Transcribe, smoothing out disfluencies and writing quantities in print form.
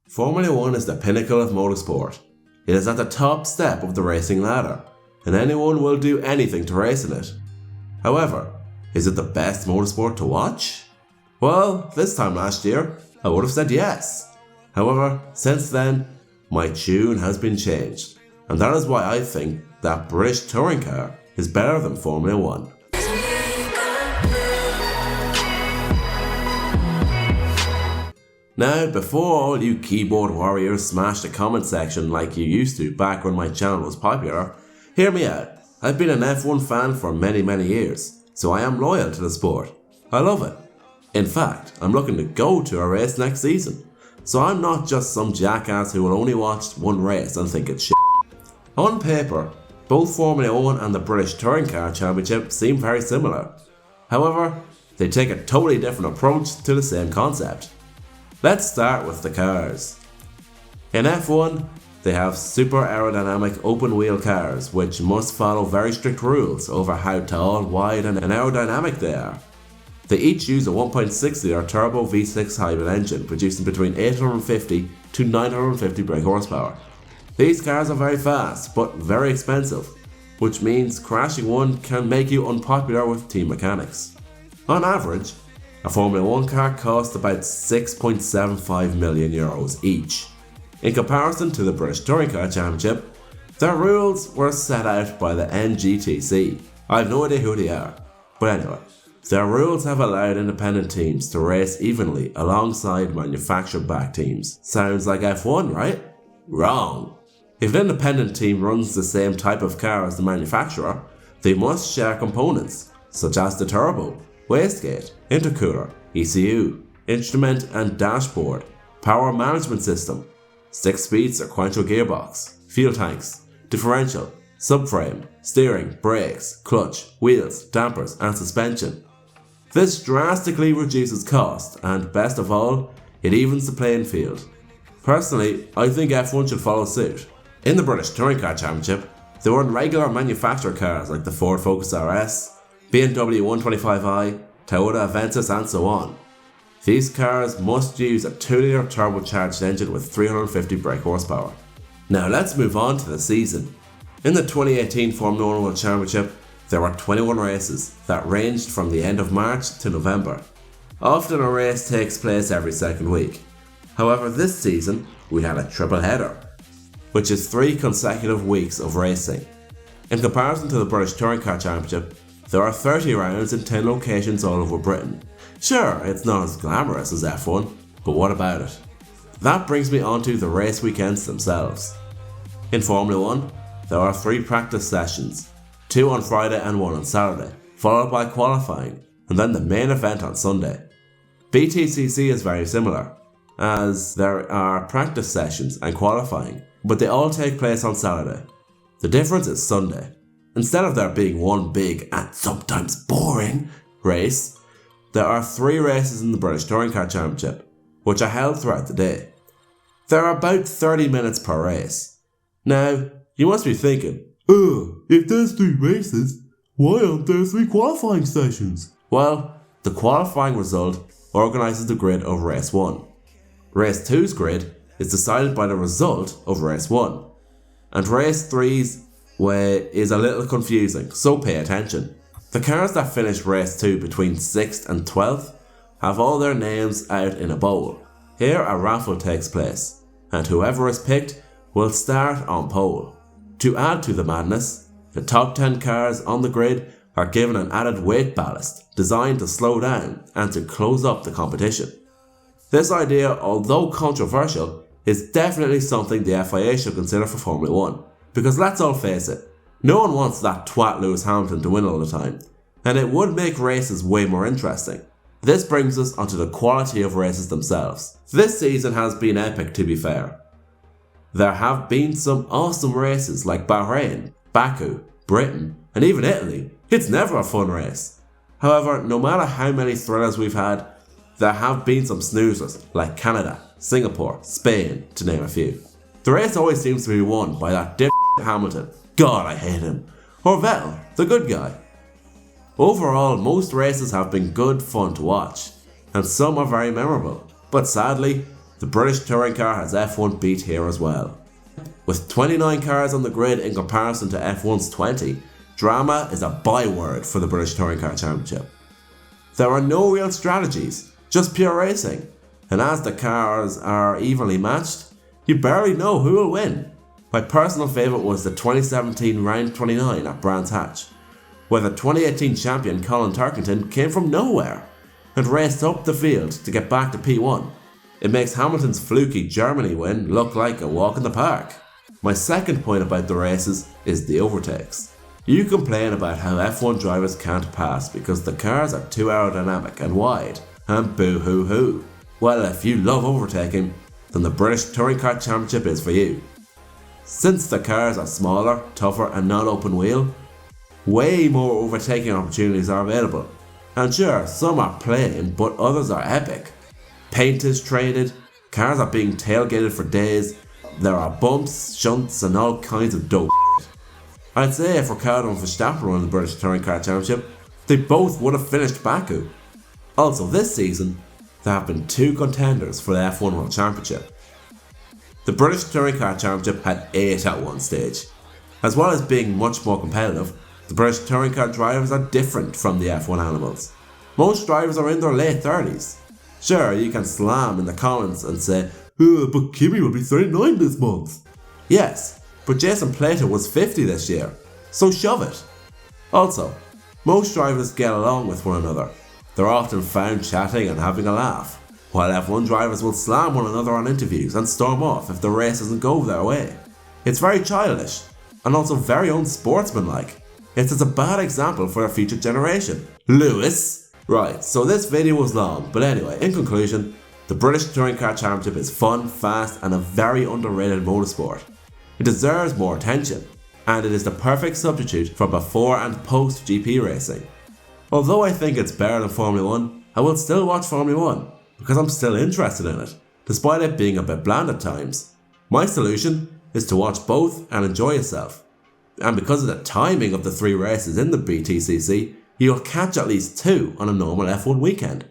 Formula 1 is the pinnacle of motorsport. It is at the top step of the racing ladder, and anyone will do anything to race in it. However, is it the best motorsport to watch? Well, this time last year, I would have said yes. However, since then, my tune has been changed, and that is why I think that British touring car is better than Formula 1. Now, before all you keyboard warriors smash the comment section like you used to back when my channel was popular, hear me out. I've been an F1 fan for many years, so I am loyal to the sport. I love it. In fact, I'm looking to go to a race next season, so I'm not just some jackass who will only watch one race and think it's shit. On paper, both Formula 1 and the British Touring Car Championship seem very similar. However, they take a totally different approach to the same concept. Let's start with the cars. In F1, they have super aerodynamic open wheel cars which must follow very strict rules over how tall, wide and aerodynamic they are. They each use a 1.6 litre turbo V6 hybrid engine producing between 850 to 950 brake horsepower. These cars are very fast but very expensive, which means crashing one can make you unpopular with team mechanics. On average, a Formula 1 car costs about €6.75 million each. In comparison to the British Touring Car Championship, their rules were set out by the NGTC. I have no idea who they are, but anyway, their rules have allowed independent teams to race evenly alongside manufacturer-backed teams. Sounds like F1, right? Wrong. If an independent team runs the same type of car as the manufacturer, they must share components, such as the turbo, wastegate, intercooler, ECU, instrument and dashboard, power management system, 6-speed sequential gearbox, fuel tanks, differential, subframe, steering, brakes, clutch, wheels, dampers and suspension. This drastically reduces cost and, best of all, it evens the playing field. Personally, I think F1 should follow suit. In the British Touring Car Championship, they run regular manufacturer cars like the Ford Focus RS, BMW 125i, Toyota Avensis and so on. These cars must use a 2-litre turbocharged engine with 350 brake horsepower. Now let's move on to the season. In the 2018 Formula 1 World Championship, there were 21 races that ranged from the end of March to November. Often a race takes place every second week. However, this season we had a triple header, which is 3 consecutive weeks of racing. In comparison to the British Touring Car Championship, there are 30 rounds in 10 locations all over Britain. Sure, it's not as glamorous as F1, but what about it? That brings me on to the race weekends themselves. In Formula 1, there are 3 practice sessions, 2 on Friday and 1 on Saturday, followed by qualifying, and then the main event on Sunday. BTCC is very similar, as there are practice sessions and qualifying, but they all take place on Saturday. The difference is Sunday. Instead of there being one big and sometimes boring race, there are 3 races in the British Touring Car Championship, which are held throughout the day. There are about 30 minutes per race. Now, you must be thinking, if there's 3 races, why aren't there 3 qualifying sessions? Well, the qualifying result organises the grid of race 1. Race 2's grid is decided by the result of race 1, and race 3's way is a little confusing, so pay attention. The cars that finish race 2 between 6th and 12th have all their names out in a bowl. Here a raffle takes place, and whoever is picked will start on pole. To add to the madness, the top 10 cars on the grid are given an added weight ballast designed to slow down and to close up the competition. This idea, although controversial, is definitely something the FIA should consider for Formula 1. Because let's all face it, no one wants that twat Lewis Hamilton to win all the time, and it would make races way more interesting. This brings us onto the quality of races themselves. This season has been epic, to be fair. There have been some awesome races like Bahrain, Baku, Britain, and even Italy. It's never a fun race. However, no matter how many thrillers we've had, there have been some snoozers like Canada, Singapore, Spain, to name a few. The race always seems to be won by that Hamilton. God, I hate him. Or Vettel, the good guy. Overall, most races have been good fun to watch, and some are very memorable. But sadly, the British touring car has F1 beat here as well. With 29 cars on the grid in comparison to F1's 20, drama is a byword for the British Touring Car Championship. There are no real strategies, just pure racing, and as the cars are evenly matched, you barely know who will win. My personal favourite was the 2017 round 29 at Brands Hatch, where the 2018 champion Colin Turkington came from nowhere and raced up the field to get back to P1. It makes Hamilton's fluky Germany win look like a walk in the park. My second point about the races is the overtakes. You complain about how F1 drivers can't pass because the cars are too aerodynamic and wide, and boo hoo hoo. Well, if you love overtaking, then the British Touring Car Championship is for you. Since the cars are smaller, tougher and not open wheel, way more overtaking opportunities are available. And sure, some are plain, but others are epic. Paint is traded, cars are being tailgated for days, there are bumps, shunts and all kinds of dope shit. I'd say if Ricciardo and Verstappen won the British Touring Car Championship, they both would have finished Baku. Also this season, there have been two contenders for the F1 World Championship. The British Touring Car Championship had 8 at one stage. As well as being much more competitive, the British Touring Car drivers are different from the F1 animals. Most drivers are in their late 30s. Sure, you can slam in the comments and say, oh, but Kimi will be 39 this month. Yes, but Jason Plato was 50 this year, so shove it. Also, most drivers get along with one another. They're often found chatting and having a laugh, while F1 drivers will slam one another on interviews and storm off if the race doesn't go their way. It's very childish, and also very unsportsmanlike. It's a bad example for a future generation. Lewis! Right, so this video was long, but anyway, in conclusion, the British Touring Car Championship is fun, fast and a very underrated motorsport. It deserves more attention, and it is the perfect substitute for before and post GP racing. Although I think it's better than Formula 1, I will still watch Formula 1, because I'm still interested in it, despite it being a bit bland at times. My solution is to watch both and enjoy yourself. And because of the timing of the 3 races in the BTCC, you'll catch at least 2 on a normal F1 weekend.